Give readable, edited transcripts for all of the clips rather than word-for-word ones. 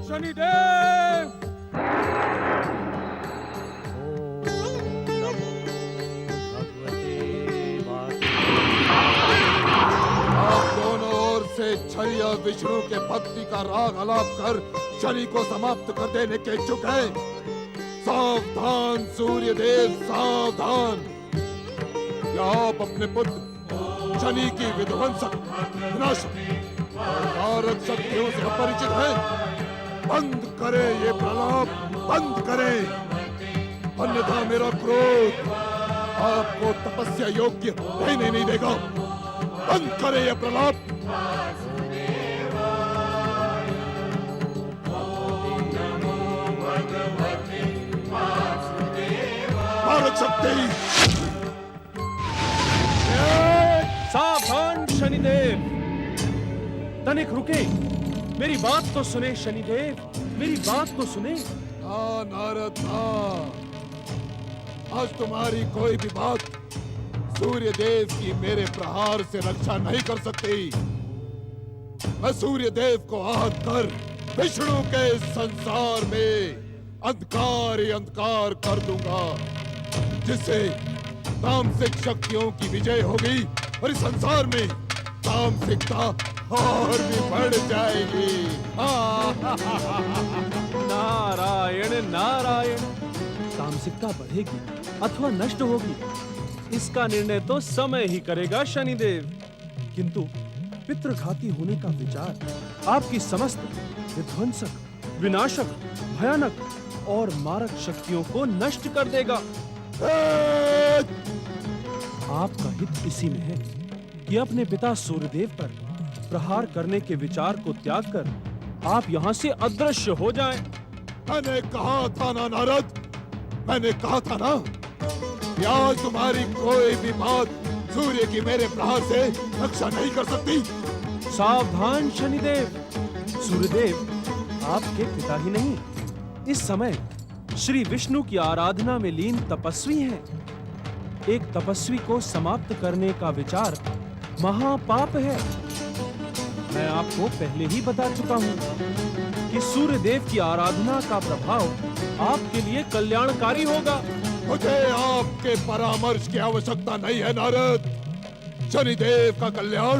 शनिदेव। आप दोनों ओर से छरी और विष्णु के भक्ति का राग आलाप कर शनि को समाप्त कर देने के इच्छुक है। सावधान सूर्यदेव सावधान। क्या आप अपने पुत्र शनि की विध्वंसक विनाशक और मारक शक्तियों से अपरिचित हैं? बंद करे ये प्रलाप, बंद करे, अन्यथा मेरा क्रोध आपको तपस्या योग्य रहने नहीं देगा। बंद करे ये प्रलाप। मारक शक्ति। सावधान शनिदेव, तनिक रुके, मेरी बात तो सुने शनिदेव, मेरी बात तो सुने। हाँ नारद हाँ, आज तुम्हारी कोई भी बात सूर्य देव की मेरे प्रहार से रक्षा नहीं कर सकती। मैं सूर्य देव को आहत कर विष्णु के संसार में अंधकार ही अंधकार कर दूंगा, जिससे तामसिक शक्तियों की विजय होगी और इस संसार में तामसिकता और भी बढ़ जाएगी। नारायण नारायण, तामसिकता बढ़ेगी अथवा नष्ट होगी, इसका निर्णय तो समय ही करेगा शनिदेव। किंतु पितृघाती होने का विचार आपकी समस्त विध्वंसक, विनाशक, भयानक और मारक शक्तियों को नष्ट कर देगा। आपका हित इसी में है कि अपने पिता सूर्यदेव पर प्रहार करने के विचार को त्याग कर आप यहाँ से अदृश्य हो जाएं। मैंने कहा था ना नारद, मैंने कहा था ना कि आज तुम्हारी कोई भी बात सूर्य की मेरे प्रहार से रक्षा नहीं कर सकती। सावधान शनिदेव, सूर्यदेव आपके पिता ही नहीं, इस समय श्री विष्णु की आराधना में लीन तपस्वी हैं। एक तपस्वी को समाप्त करने का विचार महापाप है। मैं आपको पहले ही बता चुका हूँ कि सूर्यदेव की आराधना का प्रभाव आपके लिए कल्याणकारी होगा। मुझे आपके परामर्श की आवश्यकता नहीं है नारद। शनिदेव का कल्याण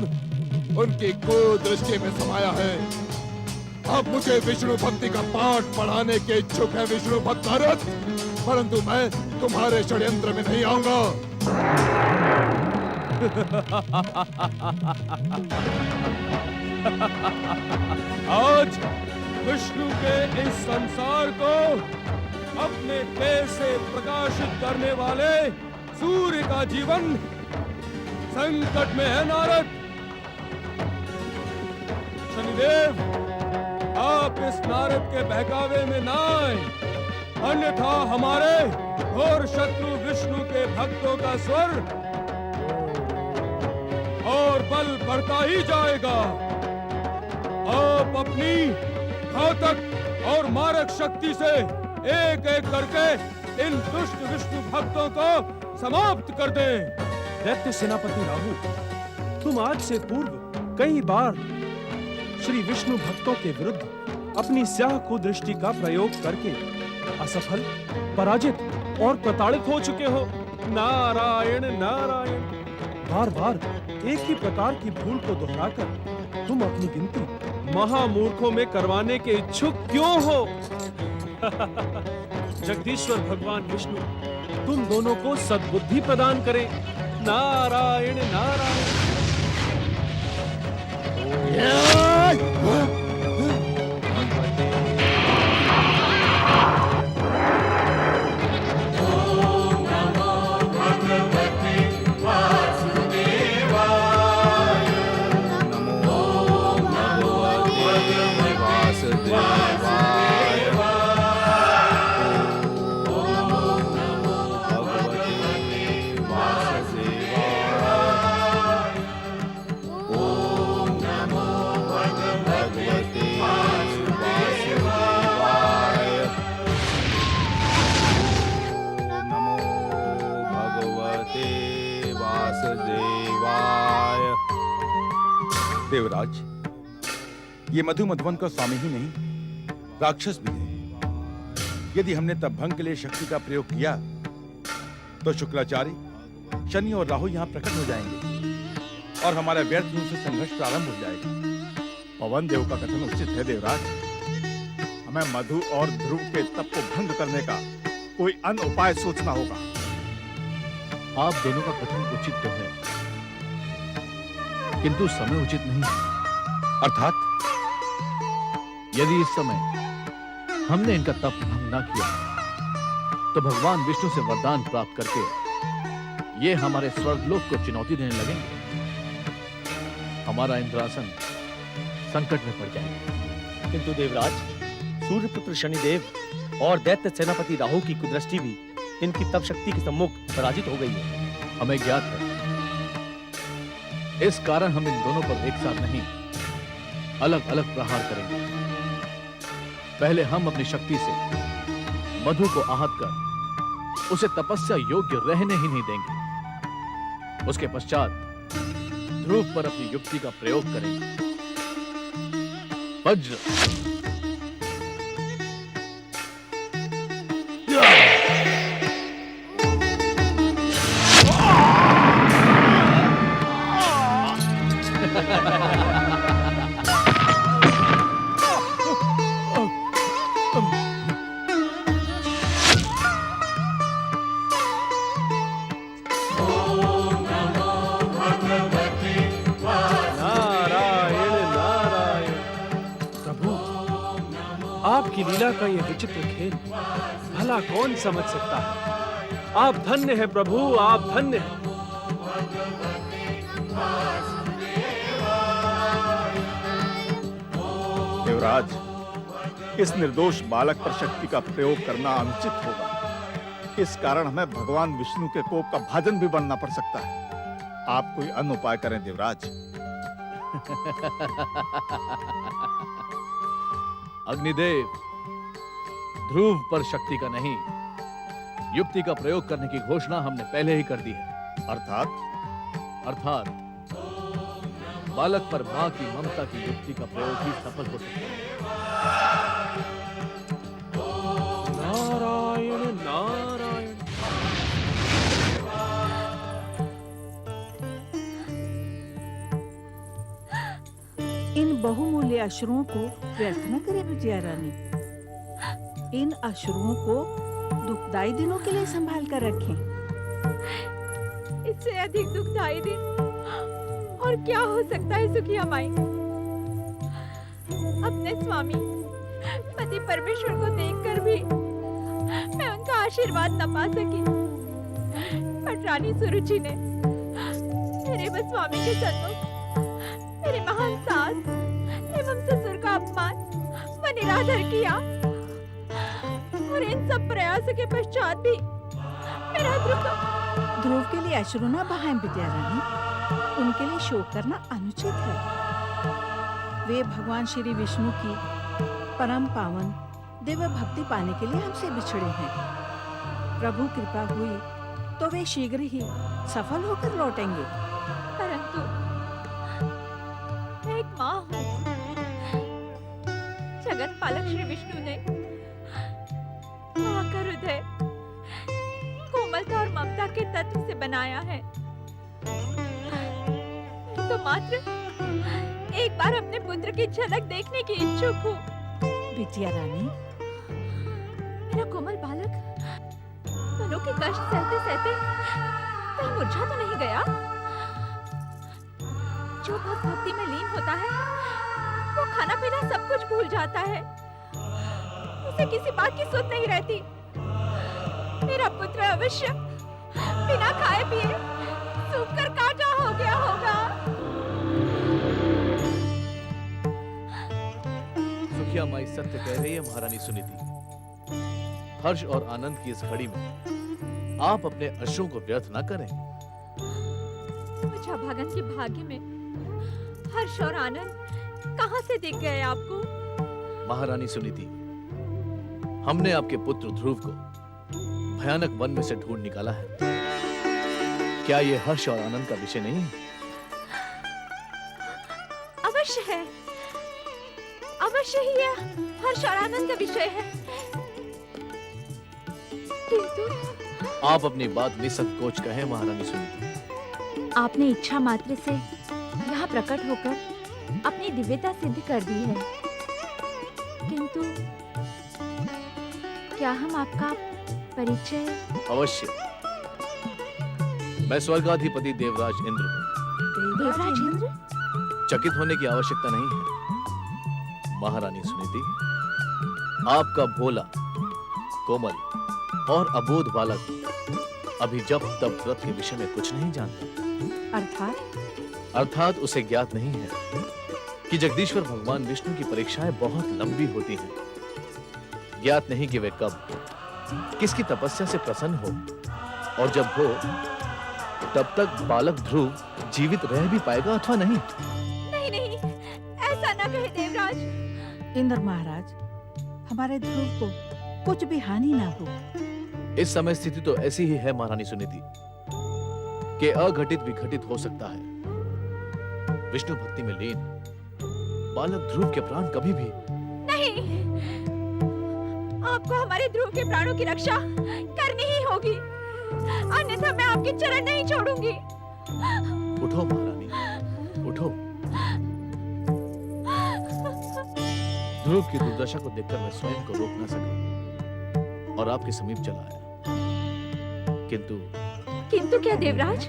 उनकी कुदृष्टि में समाया है। अब मुझे विष्णु भक्ति का पाठ पढ़ाने के इच्छुक है विष्णु भक्त नारद, परंतु मैं तुम्हारे षड्यंत्र में नहीं आऊंगा। आज विष्णु के इस संसार को अपने तेज से प्रकाशित करने वाले सूर्य का जीवन संकट में है नारद। शनिदेव, आप इस नारद के बहकावे में ना आए, अन्यथा हमारे घोर शत्रु विष्णु के भक्तों का स्वर और बल बढ़ता ही जाएगा। आप अपनी घातक और मारक शक्ति से एक एक करके इन दुष्ट विष्णु भक्तों को समाप्त कर दें। दैत्य सेनापति राहु, तुम आज से पूर्व कई बार श्री विष्णु भक्तों के विरुद्ध अपनी स्याह कुदृष्टि का प्रयोग करके असफल, पराजित और प्रताड़ित हो चुके हो। नारायण नारायण। बार बार एक ही प्रकार की भूल को दोहराकर तुम अपनी गिनती महामूर्खों में करवाने के इच्छुक क्यों हो? जगदीश्वर भगवान विष्णु तुम दोनों को सद्बुद्धि प्रदान करें। नारायण नारायण। देवराज, ये मधु मधुवन का स्वामी ही नहीं राक्षस भी थे। यदि हमने तब भंग के लिए शक्ति का प्रयोग किया तो शुक्राचार्य, शनि और राहु यहाँ प्रकट हो जाएंगे और हमारा व्यर्थ रूप से संघर्ष प्रारंभ हो जाएगा। पवन देव का कथन उचित है देवराज। हमें मधु और ध्रुव के तप को भंग करने का कोई अन्य उपाय सोचना होगा। आप दोनों का कथन उचित तो है, किंतु समय उचित नहीं है। अर्थात यदि इस समय हमने इनका तप भंग न किया तो भगवान विष्णु से वरदान प्राप्त करके ये हमारे स्वर्गलोक को चुनौती देने लगेंगे। हमारा इंद्रासन संकट में पड़ जाएगा। किंतु देवराज, सूर्यपुत्र शनिदेव और दैत्य सेनापति राहु की कुदृष्टि भी इनकी तप शक्ति के सम्मुख पराजित हो गई है। हमें ज्ञात है, इस कारण हम इन दोनों पर एक साथ नहीं, अलग अलग प्रहार करेंगे। पहले हम अपनी शक्ति से मधु को आहत कर उसे तपस्या योग्य रहने ही नहीं देंगे। उसके पश्चात ध्रुव पर अपनी युक्ति का प्रयोग करेंगे। वज्र, आपकी लीला का ये विचित्र खेल भला कौन समझ सकता है। आप धन्य हैं प्रभु, आप धन्य हैं। देवराज, इस निर्दोष बालक पर शक्ति का प्रयोग करना अनुचित होगा। इस कारण हमें भगवान विष्णु के कोप का भाजन भी बनना पड़ सकता है। आप कोई अन्य उपाय करें देवराज। अग्निदेव, ध्रुव पर शक्ति का नहीं, युक्ति का प्रयोग करने की घोषणा हमने पहले ही कर दी है। अर्थात बालक पर मां की ममता की युक्ति का प्रयोग ही सफल हो सकता है। नारायण नारायण। इन बहुमूल्य अश्रुओं को व्यर्थ न करे बिटिया रानी। इन अश्रुओं को दुखदाई दिनों के लिए संभाल कर रखें। इससे अधिक दुखदाई दिन और क्या हो सकता है सुखिया माई। अपने स्वामी पति परमेश्वर को देखकर भी मैं उनका आशीर्वाद न पा सकी, पर रानी सुरुचि ने मेरे बस स्वामी के सन्मुख मेरे महान सास एवं ससुर का अपमान व निरादर किया, और इन सब प्रयासों के पश्चात भी मेरा ध्रुव के लिए अश्रु न बहाएं बिटिया रानी। उनके लिए शोक करना अनुचित है। वे भगवान श्री विष्णु की परम पावन दिव्य भक्ति पाने के लिए हमसे बिछड़े हैं। प्रभु कृपा हुई तो वे शीघ्र ही सफल होकर लौटेंगे। परंतु मैं एक माँ हूँ। जगत पालक श्री विष्णु ने माँ का हृदय कोमलता और ममता के तत्व से बनाया है। तो मात्र एक बार अपने पुत्र की झलक देखने की इच्छुक हूँ। बिटिया रानी, मेरा कोमल बालक मनों के कष्ट सहते सहते कहीं मुरझा तो नहीं गया? जो भक्त भक्ति में लीन होता है वो खाना पीना सब कुछ भूल जाता है। उसे किसी बात की सुध नहीं रहती। मेरा पुत्र अवश्य बिना खाए पिए सूख कर काटा हो गया होगा। सुखिया माई सत्य कह रही है महारानी सुनीति। हर्ष और आनंद की इस घड़ी में आप अपने अश्रुओं को व्यर्थ न करें। मुझे भागन के भाग्य में हर्ष और आनंद कहां से दिख गए आपको? महारानी सुनीति, हमने आपके पुत्र ध्रुव को भयानक वन में से ढूंढ निकाला है। क्या ये हर्ष और आनंद का विषय नहीं है? अवश्य है, अवश्य ही है। हर्ष और आनंद का विषय है, किंतु आप अपनी बात निसंकोच कहें महारानी सुनीति। आपने इच्छा मात्र से यहाँ प्रकट होकर अपनी दिव्यता सिद्ध कर दी है, किंतु क्या हम आपका परिचय? अवश्य। मैं स्वर्गाधिपति देवराज इंद्र हूँ। देवराज इंद्र? चकित होने की आवश्यकता नहीं है महारानी सुनीति। आपका भोला, कोमल और अबोध बालक अभी जब तब व्रत के विषय में कुछ नहीं जानता। अर्थात उसे ज्ञात नहीं है कि जगदीश्वर भगवान विष्णु की परीक्षाएं बहुत लंबी होती हैं। ज्ञात नहीं कि वे कब किसकी तपस्या से प्रसन्न हो, और जब हो तब तक बालक ध्रुव जीवित रह भी पाएगा अथवा नहीं। नहीं नहीं, ऐसा ना कहे देवराज। इंद्र महाराज, हमारे ध्रुव को कुछ भी हानि ना हो। इस समय स्थिति तो ऐसी ही है महारानी सुनीति कि अघटित विघटित हो सकता है। विष्णु भक्ति में लीन बालक ध्रुव के प्राण कभी भी नहीं, आपको हमारे ध्रुव के प्राणों की रक्षा करनी ही होगी, अन्यथा मैं आपके चरण नहीं छोड़ूंगी। उठो महारानी, उठो। ध्रुव की दुर्दशा को देखकर मैं स्वयं को रोक न सका और आपके समीप चला आया, किंतु क्या देवराज?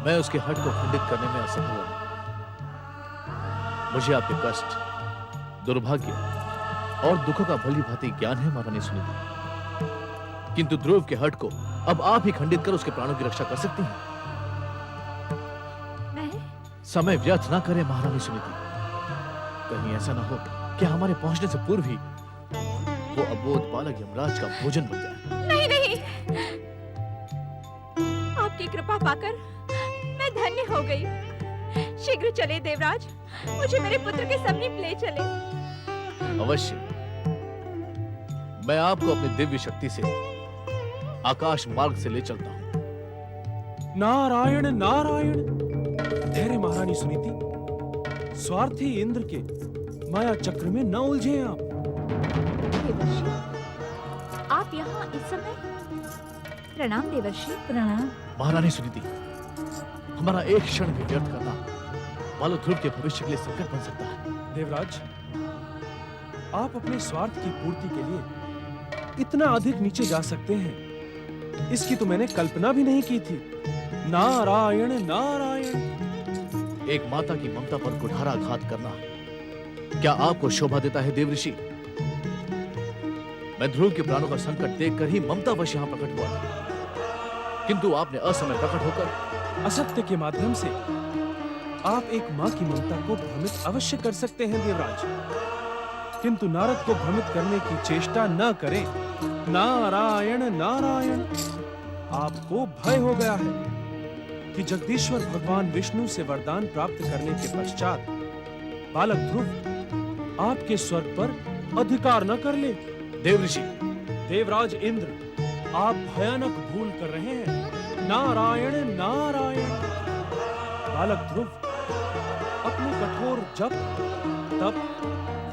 मैं उसके हट को खंडित करने में असफल हूं। मुझे आपके कष्ट, दुर्भाग्य और दुखों का भली भांति ज्ञान है महारानी सुनीति, किंतु ध्रुव के हट को अब आप ही खंडित कर उसके प्राणों की रक्षा कर सकती हैं। समय व्यर्थ ना करें महारानी सुनीति। कहीं ऐसा ना हो कि हमारे पहुंचने से पूर्व ही वो अबोध बालक यमराज का भोजन बन जाए। नहीं नहीं, आपकी कृपा पाकर मैं धन्य हो गई। शीघ्र चले देवराज, मुझे मेरे पुत्र के समीप ले चले। अवश्य। मैं आपको अपनी दिव्य शक्ति से आकाश मार्ग से ले चलता हूं। नारायण नारायण। धैर्य महारानी सुनीति, स्वार्थी इंद्र के माया चक्र में न उलझे आप। देवर्षि, आप यहाँ इस समय? प्रणाम देवर्षि। प्रणाम महारानी सुनीति। हमारा एक क्षण भी व्यर्थ करना बालक ध्रुव के भविष्य के लिए संकट बन सकता है। देवराज, आप अपने स्वार्थ की पूर्ति के लिए इतना अधिक नीचे जा सकते हैं, इसकी तो मैंने कल्पना भी नहीं की थी। नारायण नारायण। एक माता की ममता पर कुठाराघात करना क्या आपको शोभा देता है देवऋषि? मैं ध्रुव के प्राणों का संकट देखकर ही ममतावश यहां प्रकट हुआ था, किंतु आपने असमय प्रकट होकर असत्य के माध्यम से आप एक मां की ममता को भ्रमित अवश्य कर सकते हैं देवराज, किंतु नारद को भ्रमित करने की चेष्टा न करें। नारायण नारायण। आपको भय हो गया है कि जगदीश्वर भगवान विष्णु से वरदान प्राप्त करने के पश्चात बालक ध्रुव आपके स्वर्ग पर अधिकार न कर ले। देवऋषि। देवराज इंद्र, आप भयानक भूल कर रहे हैं। नारायण नारायण। बालक ध्रुव अपने कठोर जप तप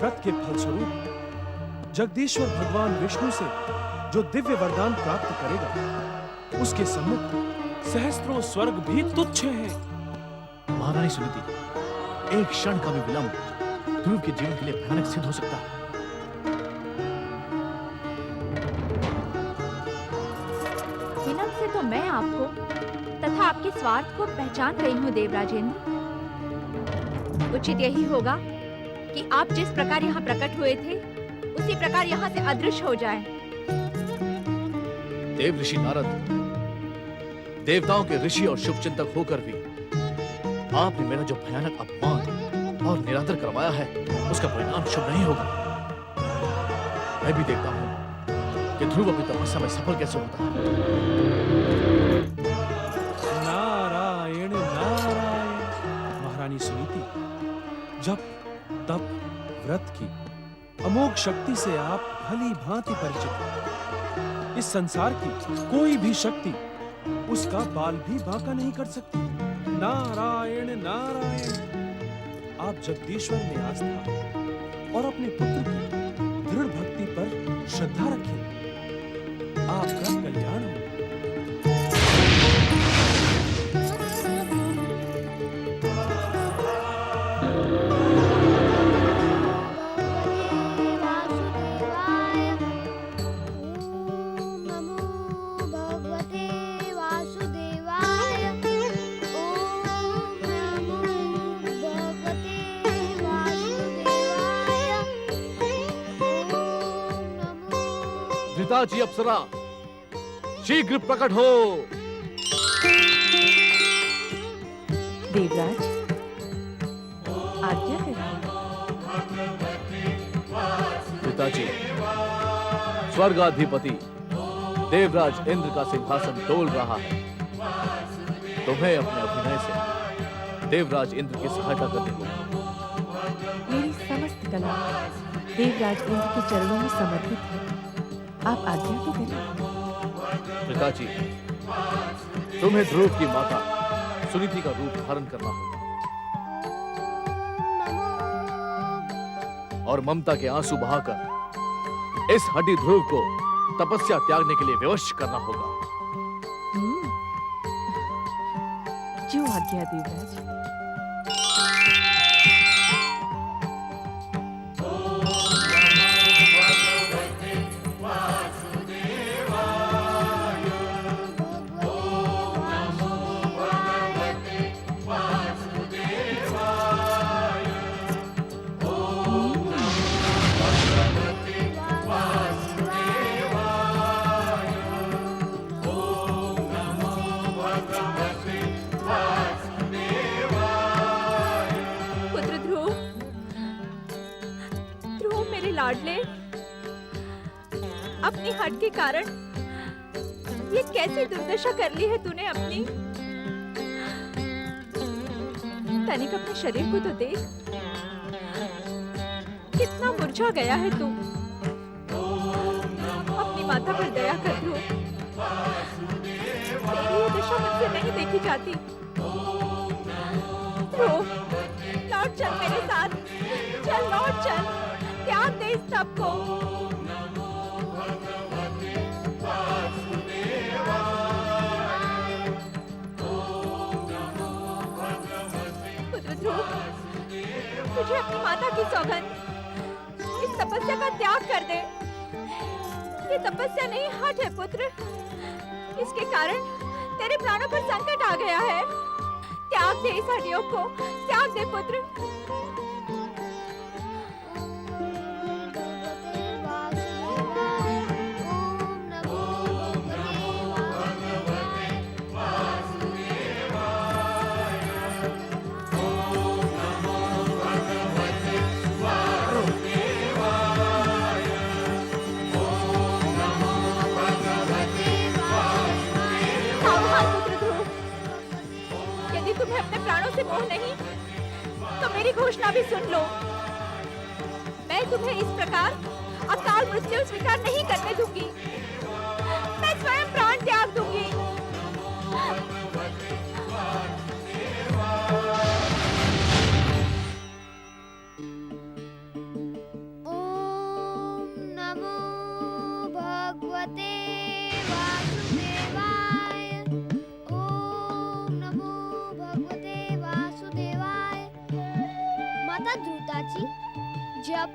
व्रत के फलस्वरूप जगदीश्वर भगवान विष्णु से जो दिव्य वरदान प्राप्त करेगा, उसके सम्मुख सहस्त्रों स्वर्ग भी तुच्छ हैं। महारानी सुनीति, एक क्षण का भी विलंब ध्रुव के जीवन के लिए भयानक सिद्ध हो सकता है। विलंब से तो मैं आपको तथा आपके स्वार्थ को पहचान गई हूँ देवराजेंद्र। उचित यही होगा कि आप जिस प्रकार यहाँ प्रकट हुए थे, उसी प्रकार यहाँ से अदृश्य हो जाएं। देवऋषि नारद, देवताओं के ऋषि और शुभचिंतक होकर भी आपने मेरा जो भयानक अपमान और निरादर करवाया है, उसका परिणाम शुभ नहीं होगा। मैं भी देखता हूं कि ध्रुव अपनी तपस्या में सफल कैसे होता है। नारायण नारायण। महारानी सुनीति, जब तप व्रत की अमोघ शक्ति से आप भली भांति परिचित हैं। इस संसार की कोई भी शक्ति उसका बाल भी बांका नहीं कर सकती। नारायण नारायण। आप जगदीश्वर में आस्था और अपने पुत्र की दृढ़ भक्ति पर श्रद्धा रखें। आपका कल्याण हो। घृताची अप्सरा शीघ्र प्रकट हो। देवराज, आज्ञा है। पिताजी, स्वर्गाधिपति देवराज इंद्र का सिंहासन डोल रहा है। तुम्हें अपने अभिनय से देवराज इंद्र की सहायता करनी होगी। मेरी समस्त कला देवराज इंद्र के चरणों में समर्पित है। आप आज्ञा तो करें। पिताजी, तुम्हें ध्रुव की माता सुनीति का रूप धारण करना होगा और ममता के आंसू बहाकर इस हड्डी ध्रुव को तपस्या त्यागने के लिए विवश करना होगा। जो आज्ञा देवराज। लाडले, अपनी हट के कारण ये कैसी दुर्दशा कर ली है तूने अपनी। तनिक अपने शरीर को तो देख, कितना मुरझा गया है तू। अपनी माता पर दया कर ध्रुव, तेरी ये दशा मुझसे नहीं देखी जाती। ध्रुव, लौट चल मेरे साथ, चल लौट चल, त्याग दे इस सब को। पुत्र ध्रुव, तुझे अपनी माता की सौगंध, इस तपस्या का त्याग कर दे। ये तपस्या नहीं, हठ है पुत्र। इसके कारण तेरे प्राणों पर संकट आ गया है। त्याग दे इस हड्डियों को, त्याग दे पुत्र। तुम्हें अपने प्राणों से मोह नहीं तो मेरी घोषणा भी सुन लो। मैं तुम्हें इस प्रकार अकाल मृत्यु स्वीकार नहीं करने दूंगी। मैं स्वयं प्राण त्याग दूंगी। ओम नमो भगवते वासुदेवाय। माता ध्रुताची, जब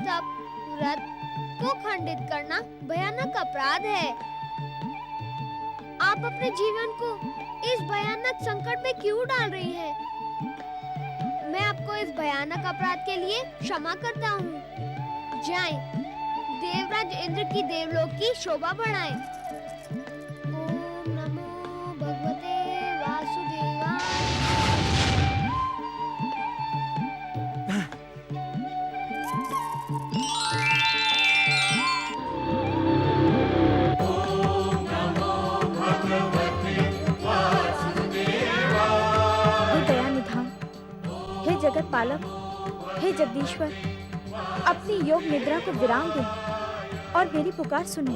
तप व्रत को खंडित करना भयानक अपराध है। आप अपने जीवन को इस भयानक संकट में क्यों डाल रही हैं? मैं आपको इस भयानक अपराध के लिए क्षमा करता हूँ। जाएं, देवराज इंद्र की देवलोक की शोभा बढ़ाएं। ओम नमो भगवते वासुदेवाय। जगत पालक, हे जगदीश्वर, अपनी योग निद्रा को विराम दे और मेरी पुकार सुने।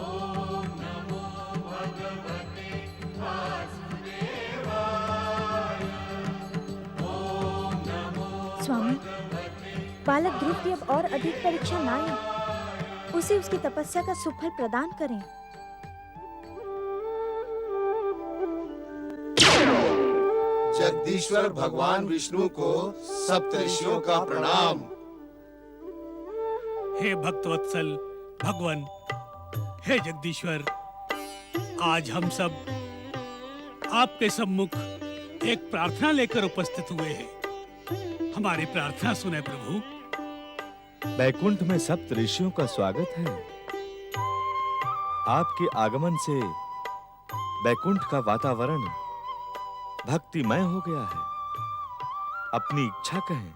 स्वामी, बालक ध्रुव की अब और अधिक परीक्षा ना लें, उसे उसकी तपस्या का सुफल प्रदान करें। जगदीश्वर भगवान विष्णु को सप्तऋषियों का प्रणाम। हे भक्तवत्सल भगवान, हे जगदीश्वर, आज हम सब आपके सम्मुख एक प्रार्थना लेकर उपस्थित हुए हैं। हमारी प्रार्थना सुने प्रभु। बैकुंठ में सप्त ऋषियों का स्वागत है। आपके आगमन से बैकुंठ का वातावरण भक्तिमय हो गया है। अपनी इच्छा कहें,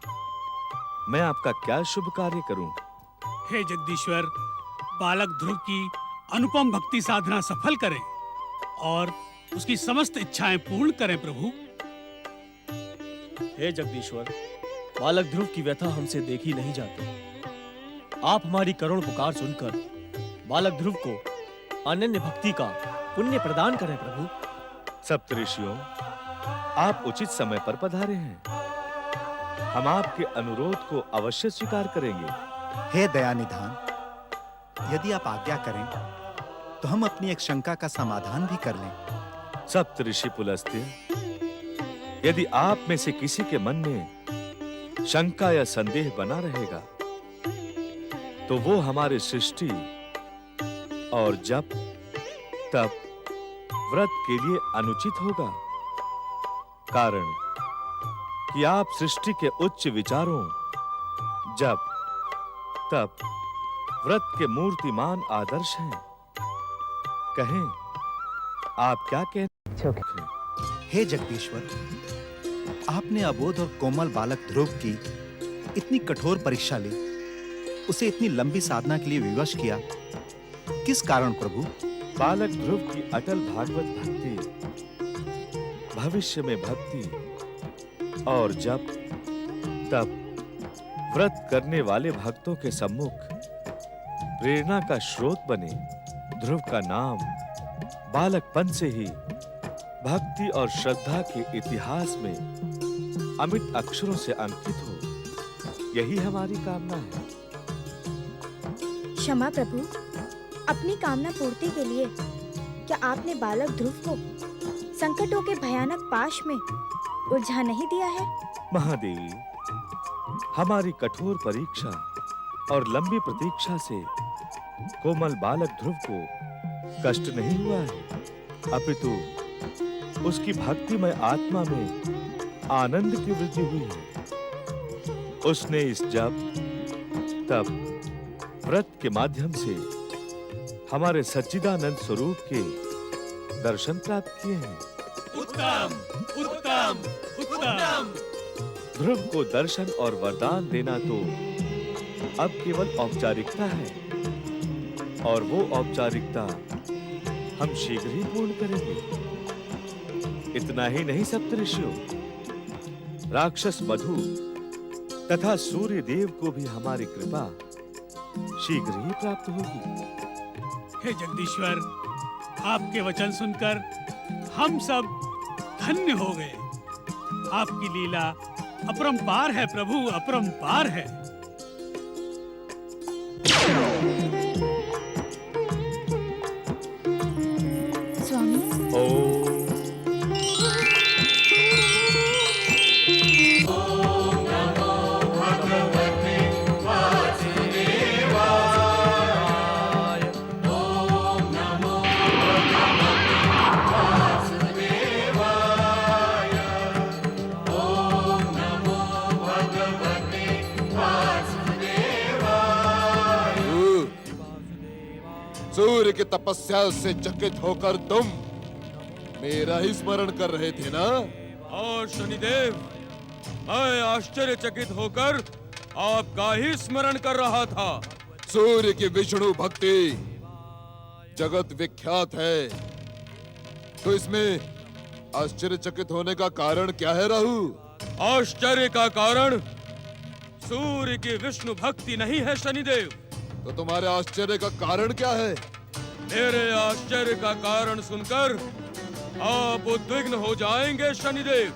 मैं आपका क्या शुभ कार्य करूं? हे जगदीश्वर, बालक ध्रुव की अनुपम भक्ति साधना सफल करें और उसकी समस्त इच्छाएं पूर्ण करें प्रभु। हे जगदीश्वर, बालक ध्रुव की व्यथा हमसे देखी नहीं जाती। आप हमारी करुण पुकार सुनकर बालक ध्रुव को अनन्य भक्ति का पुण्य प्रदान करें प्रभु। सप्तऋषियों, आप उचित समय पर पधारे हैं। हम आपके अनुरोध को अवश्य स्वीकार करेंगे। हे दयानिधान, यदि आप आज्ञा करें तो हम अपनी एक शंका का समाधान भी कर लें। सप्तऋषि पुलस्त्य, यदि आप में से किसी के मन में शंका या संदेह बना रहेगा तो वो हमारे सृष्टि और जप तप व्रत के लिए अनुचित होगा। कारण कि आप सृष्टि के उच्च विचारों, जप तप व्रत के मूर्तिमान आदर्श हैं। कहें, आप क्या कहते हैं? हे जगदीश्वर, आपने अबोध और कोमल बालक ध्रुव की इतनी कठोर परीक्षा ली, उसे इतनी लंबी साधना के लिए विवश किया, किस कारण प्रभु? बालक ध्रुव की अटल भागवत भक्ति, भविष्य में भक्ति और जप तप व्रत करने वाले भक्तों के सम्मुख प्रेरणा का स्रोत बने। ध्रुव का नाम बालकपन से ही भक्ति और श्रद्धा के इतिहास में अमिट अक्षरों से अंकित हो, यही हमारी कामना है। क्षमा प्रभु, अपनी कामना पूर्ति के लिए क्या आपने बालक ध्रुव को संकटों के भयानक पाश में उलझा नहीं दिया है? महादेवी, हमारी कठोर परीक्षा और लंबी प्रतीक्षा से कोमल बालक ध्रुव को कष्ट नहीं हुआ है, अपितु उसकी भक्तिमय आत्मा में आनंद की वृद्धि हुई है। उसने इस जप तप व्रत के माध्यम से हमारे सच्चिदानंद स्वरूप के दर्शन प्राप्त किए हैं। उत्तम उत्तम उत्तम। ध्रुव को दर्शन और वरदान देना तो अब केवल औपचारिकता है, और वो औपचारिकता हम शीघ्र ही पूर्ण करेंगे। इतना ही नहीं सप्तऋषियों, राक्षस मधु तथा सूर्य देव को भी हमारी कृपा शीघ्र ही प्राप्त होगी। हे जगदीश्वर, आपके वचन सुनकर हम सब धन्य हो गए। आपकी लीला अपरंपार है प्रभु, अपरंपार है। स्वामी, सूर्य की तपस्या से चकित होकर तुम मेरा ही स्मरण कर रहे थे ना? और शनिदेव, मैं आश्चर्यचकित होकर आपका ही स्मरण कर रहा था। सूर्य की विष्णु भक्ति जगत विख्यात है, तो इसमें आश्चर्यचकित होने का कारण क्या है राहु? आश्चर्य का कारण सूर्य की विष्णु भक्ति नहीं है शनिदेव। तो तुम्हारे आश्चर्य का कारण क्या है? मेरे आश्चर्य का कारण सुनकर आप उद्विग्न हो जाएंगे शनिदेव।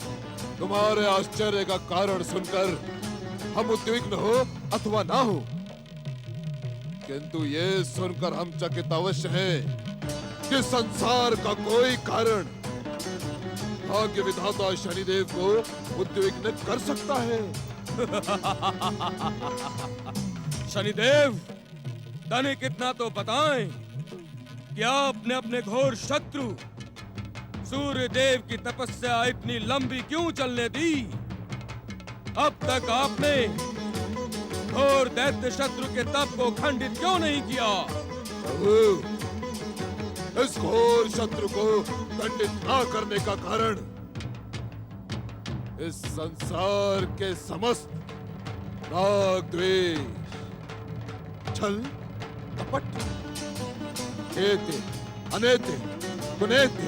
तुम्हारे आश्चर्य का कारण सुनकर हम उद्विग्न हो अथवा ना हो, किंतु ये सुनकर हम चकित अवश्य हैं कि संसार का कोई कारण भाग्य विधाता शनिदेव को उद्विग्न कर सकता है। शनिदेव, तनिक इतना तो बताएं कि आपने अपने घोर शत्रु सूर्य देव की तपस्या इतनी लंबी क्यों चलने दी? अब तक आपने घोर दैत्य शत्रु के तप को खंडित क्यों नहीं किया? प्रभु, इस घोर शत्रु को दंडित ना करने का कारण इस संसार के समस्त राग, द्वेष, छल, कपट, एते, अनेते, कुनेते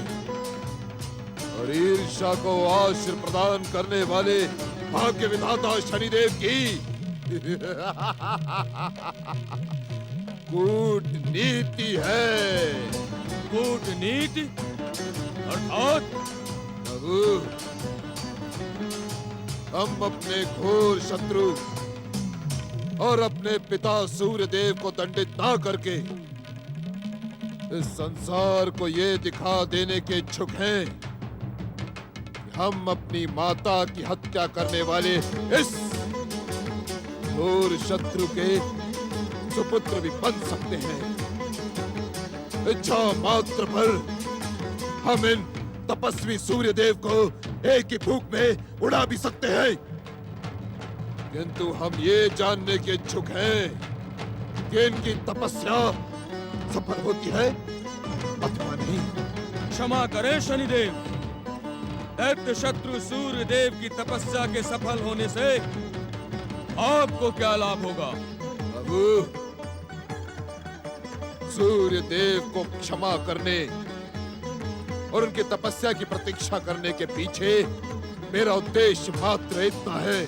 और ईर्ष्या को आश्रय प्रदान करने वाले भाग्य विधाता शनिदेव की कूटनीति है। कूटनीति अर्थात? प्रभु, हम अपने घोर शत्रु और अपने पिता सूर्य देव को दंडित ना करके इस संसार को ये दिखा देने के इच्छुक हैं कि हम अपनी माता की हत्या करने वाले इस घोर शत्रु के सुपुत्र भी बन सकते हैं। इच्छा मात्र पर हम इन तपस्वी सूर्य देव को एक ही फूंक में उड़ा भी सकते हैं, किंतु हम ये जानने के इच्छुक हैं कि इनकी तपस्या सफल होती है अथवा नहीं। क्षमा करें शनिदेव, दैत्य शत्रु सूर्य देव की तपस्या के सफल होने से आपको क्या लाभ होगा? प्रभु, सूर्य देव को क्षमा करने और उनकी तपस्या की प्रतीक्षा करने के पीछे मेरा उद्देश्य मात्र इतना है,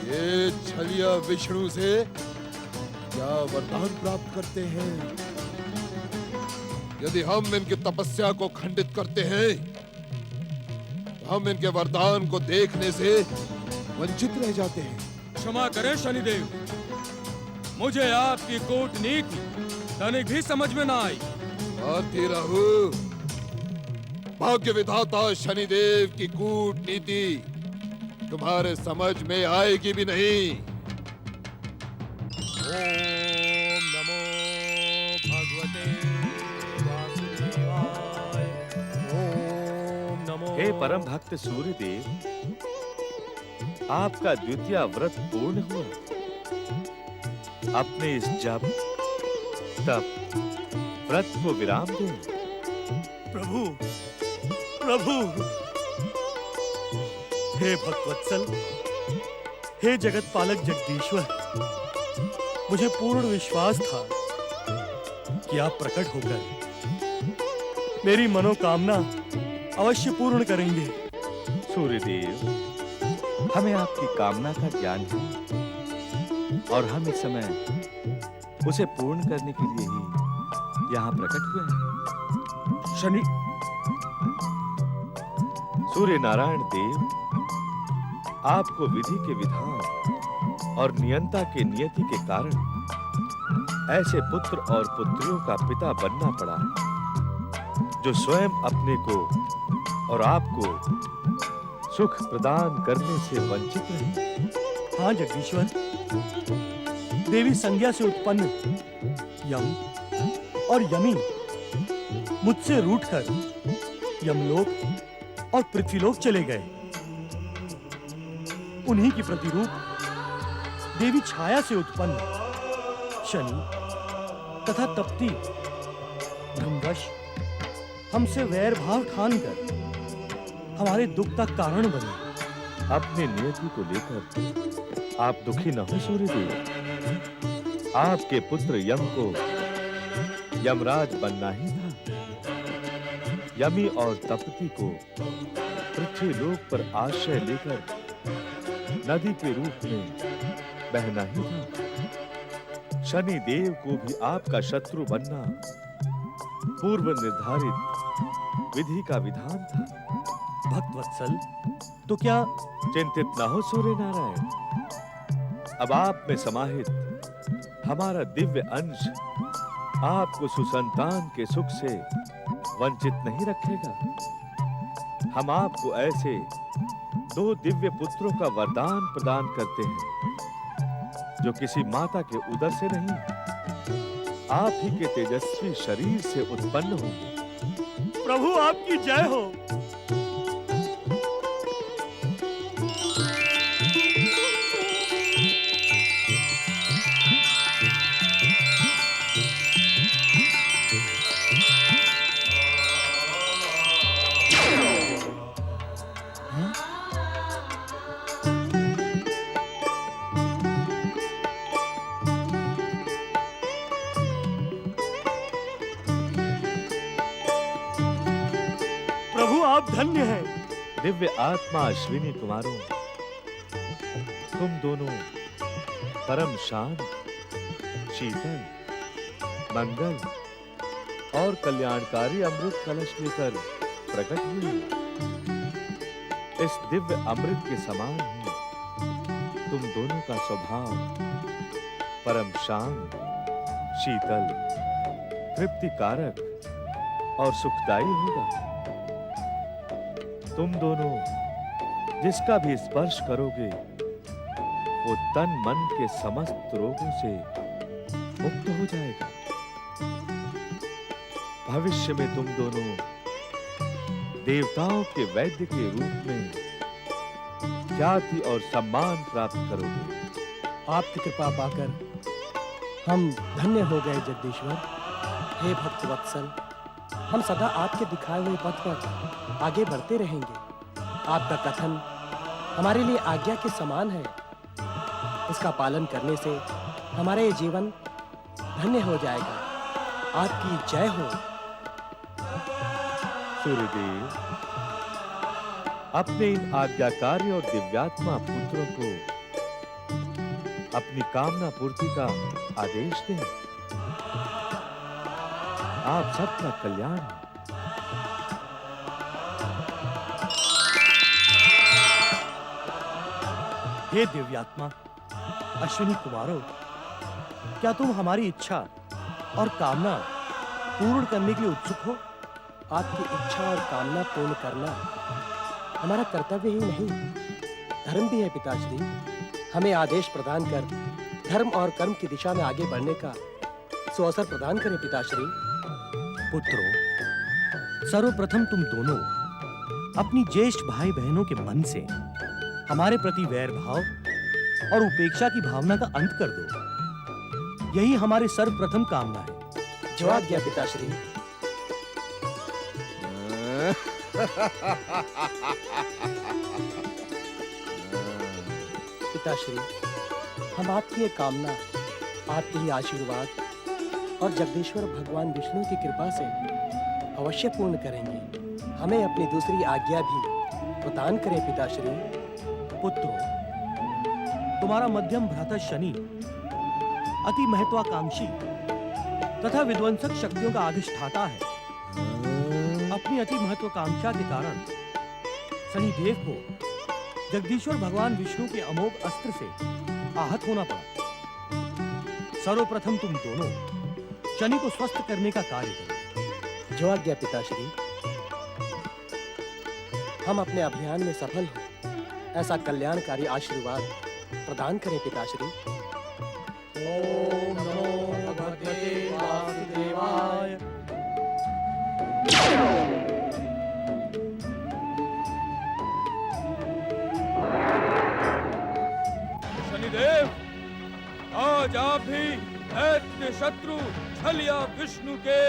ये छलिया विष्णु से क्या वरदान प्राप्त करते हैं। यदि हम इनकी तपस्या को खंडित करते हैं तो हम इनके वरदान को देखने से वंचित रह जाते हैं। क्षमा करें शनिदेव, मुझे आपकी कूटनीति तनिक भी समझ में ना आई। आती रहू, भाग्य विधाता शनिदेव की कूटनीति तुम्हारे समझ में आएगी भी नहीं। ओम नमो भगवते वासुदेवाय। ओम नमो। हे परम भक्त सूर्यदेव, आपका द्वितीय व्रत पूर्ण हुआ। अपने इस जप तप व्रत को विराम दें। प्रभु, प्रभु, हे भक्तवत्सल, हे जगत पालक जगदीश्वर, मुझे पूर्ण विश्वास था कि आप प्रकट होकर मेरी मनोकामना अवश्य पूर्ण करेंगे। सूर्यदेव, हमें आपकी कामना का ज्ञान है और हम इस समय उसे पूर्ण करने के लिए ही यहाँ प्रकट हुए हैं। शनि सूर्य नारायण देव, आपको विधि के विधान और नियंता के नियति के कारण ऐसे पुत्र और पुत्रियों का पिता बनना पड़ा जो स्वयं अपने को और आपको सुख प्रदान करने से वंचित रहे। हाँ जगदीश्वर, देवी संज्ञा से उत्पन्न यम और यमी मुझसे रूठकर यमलोक और पृथ्वीलोक चले गए। उन्हीं की प्रतिरूप देवी छाया से उत्पन्न शनि तथा तप्ती ब्रह्मवश हमसे वैर भाव ठानकर हमारे दुख का कारण बने। अपने नियति को लेकर आप दुखी न हो सूर्यदेव। आपके पुत्र यम को यमराज बनना ही था। यमी और तपती को पृथ्वी लोक पर आश्रय लेकर नदी के रूप में बहना ही था। शनि देव को भी आपका शत्रु बनना पूर्व निर्धारित विधि का विधान था। भक्तवत्सल, तो क्या चिंतित न हो सूर्य नारायण, अब आप में समाहित हमारा दिव्य अंश आपको सुसंतान के सुख से वंचित नहीं रखेगा। हम आपको ऐसे 2 दिव्य पुत्रों का वरदान प्रदान करते हैं जो किसी माता के उदर से नहीं, आप ही के तेजस्वी शरीर से उत्पन्न होंगे। प्रभु आपकी जय हो। प्रभु आप धन्य हैं। दिव्य आत्मा अश्विनी कुमारों, तुम दोनों परम शांत, शीतल, मंगल और कल्याणकारी अमृत कलश लेकर प्रकट हुए। इस दिव्य अमृत के समान ही तुम दोनों का स्वभाव परम शांत, शीतल, तृप्तिकारक और सुखदायी होगा। तुम दोनों जिसका भी स्पर्श करोगे वो तन मन के समस्त रोगों से मुक्त हो जाएगा। भविष्य में तुम दोनों देवताओं के वैद्य के रूप में ख्याति और सम्मान प्राप्त करोगे। आपकी कृपा पाकर हम धन्य हो गए जगदीश्वर। हे भक्त वत्सल, हम सदा आपके दिखाए हुए पथ पर आगे बढ़ते रहेंगे। आपका कथन हमारे लिए आज्ञा के समान है। उसका पालन करने से हमारा ये जीवन धन्य हो जाएगा। आपकी जय हो। सूर्यदेव, अपने इन आज्ञाकारी और दिव्यात्मा पुत्रों को अपनी कामना पूर्ति का आदेश दें। आप सबका कल्याण हो। हे दिव्यात्मा अश्विनी कुमारों, क्या तुम हमारी इच्छा और कामना पूर्ण करने के लिए उत्सुक हो? आपकी इच्छा और कामना पूर्ण करना हमारा कर्तव्य ही नहीं, धर्म भी है पिताश्री। हमें आदेश प्रदान कर धर्म और कर्म की दिशा में आगे बढ़ने का सुअवसर प्रदान करें पिताश्री। पुत्रों, सर्वप्रथम तुम दोनों अपनी ज्येष्ठ भाई बहनों के मन से हमारे प्रति वैर भाव और उपेक्षा की भावना का अंत कर दो। यही हमारी सर्वप्रथम कामना है। जो आज्ञा पिताश्री। पिताश्री, हम आपकी ये कामना, आपके ही आशीर्वाद और जगदीश्वर भगवान विष्णु की कृपा से अवश्य पूर्ण करेंगे। हमें अपनी दूसरी आज्ञा भी प्रदान करें पिताश्री। पुत्रों, तुम्हारा मध्यम भ्राता शनि अति महत्वाकांक्षी तथा विध्वंसक शक्तियों का अधिष्ठाता है। अपनी अति महत्वाकांक्षा के कारण शनि देव को जगदीश्वर भगवान विष्णु के अमोघ अस्त्र से आहत होना पड़ा। सर्वप्रथम तुम दोनों शनि को स्वस्थ करने का कार्य करो। जो आज्ञा पिताश्री। हम अपने अभियान में सफल हो ऐसा कल्याणकारी आशीर्वाद प्रदान करें पिताश्री। ओम नमो भगवते वासुदेवाय। शनिदेव, आज आप भी दैत्य शत्रु छलिया विष्णु के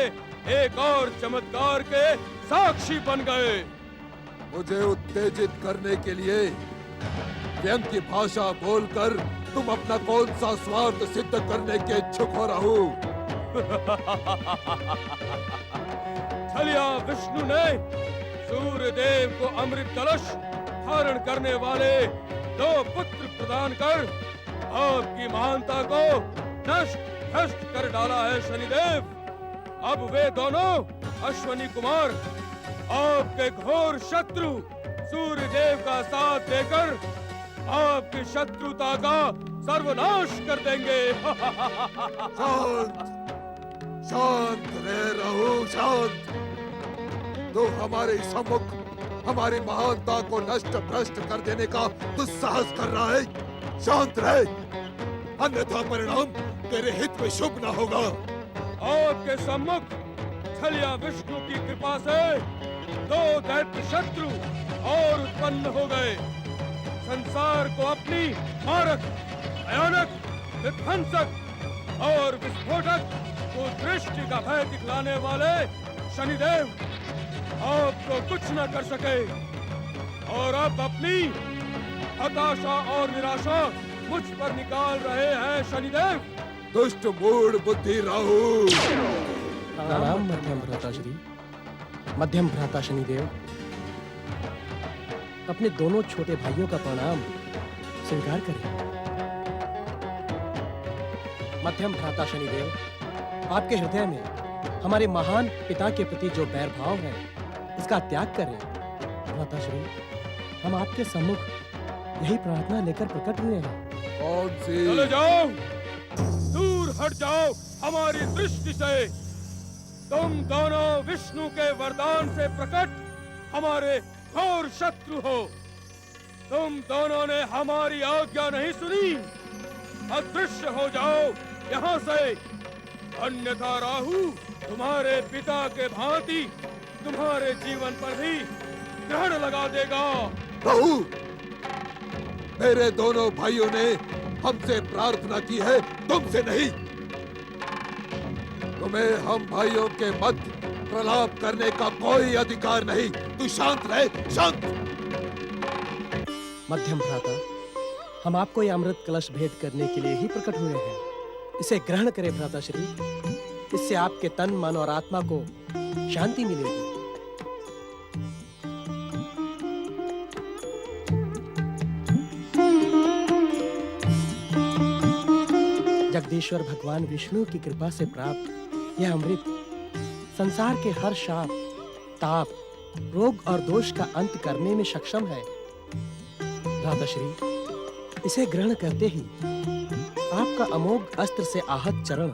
एक और चमत्कार के साक्षी बन गए। मुझे उत्तेजित करने के लिए व्यंग की भाषा बोलकर तुम अपना कौन सा स्वार्थ सिद्ध करने के इच्छुक हो रहो? छलिया विष्णु ने सूर्य देव को अमृत कलश धारण करने वाले 2 पुत्र प्रदान कर आपकी महानता को नष्ट भ्रष्ट कर डाला है शनिदेव। अब वे दोनों अश्वनी कुमार आपके घोर शत्रु सूर्य देव का साथ देकर आपकी शत्रुता का सर्वनाश कर देंगे। शांत शांत रह रहो, शांत। तो हमारे सम्मुख हमारी महानता को नष्ट भ्रष्ट कर देने का दुस्साहस कर रहा है। शांत रहे, अन्यथा परिणाम तेरे हित में शुभ न होगा। आपके सम्मुख छलिया विष्णु की कृपा से 2 दैत्य शत्रु और उत्पन्न हो गए। संसार को अपनी मारक, भयानक, विध्वंसक और विस्फोटक को दृष्टि का भय दिखलाने वाले शनिदेव आपको कुछ न कर सके और अब अपनी हताशा और निराशा मुझ पर निकाल रहे हैं शनिदेव। दुष्ट मूढ़ बुद्धि राहु। प्रणाम मध्यम भ्राता श्री। मध्यम भ्राता शनिदेव, अपने दोनों छोटे भाइयों का प्रणाम स्वीकार करें। मध्यम भ्राता शनिदेव, आपके हृदय में हमारे महान पिता के प्रति जो बैर भाव है, इसका त्याग करें। भ्राता श्री, हम आपके सम्मुख यही प्रार्थना लेकर प्रकट हुए हैं। कौन सी? चले जाओ, दूर हट जाओ हमारी दृष्टि से। तुम दोनों विष्णु के वरदान से प्रकट हमारे घोर शत्रु हो। तुम दोनों ने हमारी आज्ञा नहीं सुनी। अदृश्य हो जाओ यहाँ से, अन्यथा राहु तुम्हारे पिता के भांति तुम्हारे जीवन पर भी ग्रहण लगा देगा। राहु, मेरे दोनों भाइयों ने हमसे प्रार्थना की है, तुमसे नहीं। तुम्हें हम भाइयों के मध्य प्रलाप करने का कोई अधिकार नहीं। तू शांत रहे, शांत। मध्यम भ्राता, हम आपको ये अमृत कलश भेंट करने के लिए ही प्रकट हुए हैं। इसे ग्रहण करें भ्राता श्री। इससे आपके तन, मन और आत्मा को शांति मिलेगी। जगदीश्वर भगवान विष्णु की कृपा से प्राप्त यह अमृत संसार के हर शाप, ताप, रोग और दोष का अंत करने में सक्षम है। भ्राताश्री, इसे ग्रहण करते ही आपका अमोघ अस्त्र से आहत चरण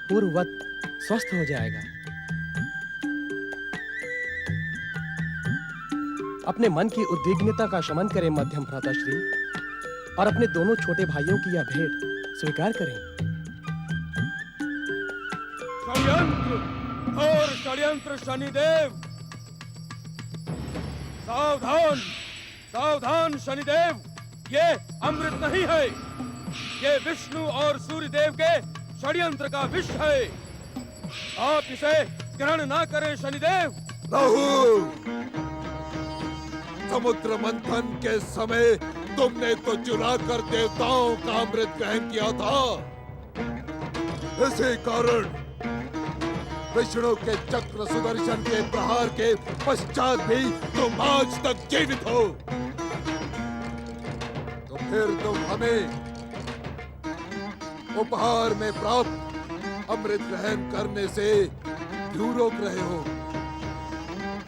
पूर्ववत स्वस्थ हो जाएगा। अपने मन की उद्विग्नता का शमन करें मध्यम भ्राताश्री, और अपने दोनों छोटे भाइयों की यह भेंट स्वीकार करें। षड्यंत्र और षड्यंत्र शनिदेव, सावधान सावधान शनिदेव, ये अमृत नहीं है, ये विष्णु और सूर्यदेव के षड्यंत्र का विष है। आप इसे ग्रहण ना करें शनिदेव। राहु, समुद्र मंथन के समय तुमने तो चुराकर देवताओं का अमृत ग्रहण किया था। इसी कारण विष्णु के चक्र सुदर्शन के प्रहार के पश्चात भी तुम आज तक जीवित हो। तो फिर तुम हमें उपहार में प्राप्त अमृत ग्रहण करने से क्यों रोक रहे हो?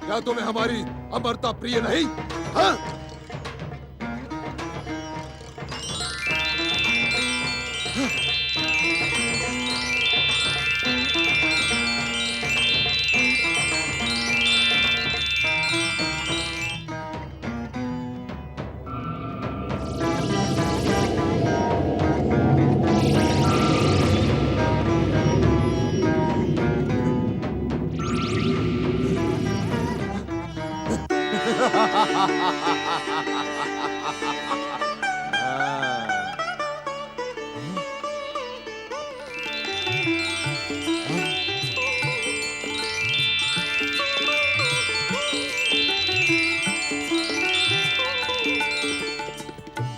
क्या तुम्हें हमारी अमरता प्रिय नहीं? हाँ?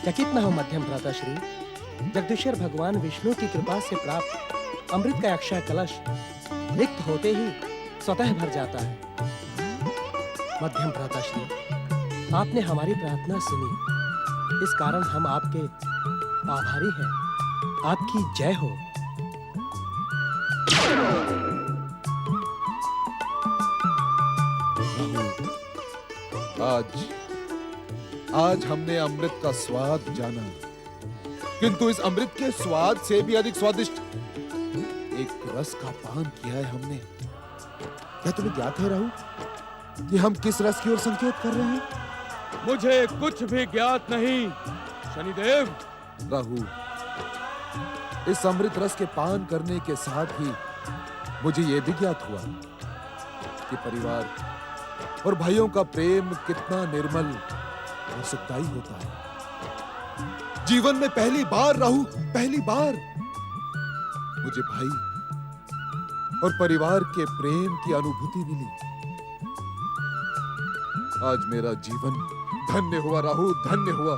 चकित न हो मध्यम भ्राताश्री, जगदीश्वर भगवान विष्णु की कृपा से प्राप्त अमृत का अक्षय कलश रिक्त होते ही स्वतः भर जाता है। मध्यम भ्राताश्री, आपने हमारी प्रार्थना सुनी, इस कारण हम आपके आभारी हैं। आपकी जय हो। आज आज हमने अमृत का स्वाद जाना, किंतु इस अमृत के स्वाद से भी अधिक स्वादिष्ट एक रस का पान किया है हमने। क्या तुम्हें ज्ञात है राहु कि हम किस रस की ओर संकेत कर रहे हैं? मुझे कुछ भी ज्ञात नहीं शनिदेव। राहु, इस अमृत रस के पान करने के साथ ही मुझे यह भी ज्ञात हुआ कि परिवार और भाइयों का प्रेम कितना निर्मल और सुखदायी होता है। जीवन में पहली बार राहु, पहली बार मुझे भाई और परिवार के प्रेम की अनुभूति मिली। आज मेरा जीवन धन्य हुआ राहु, धन्य हुआ।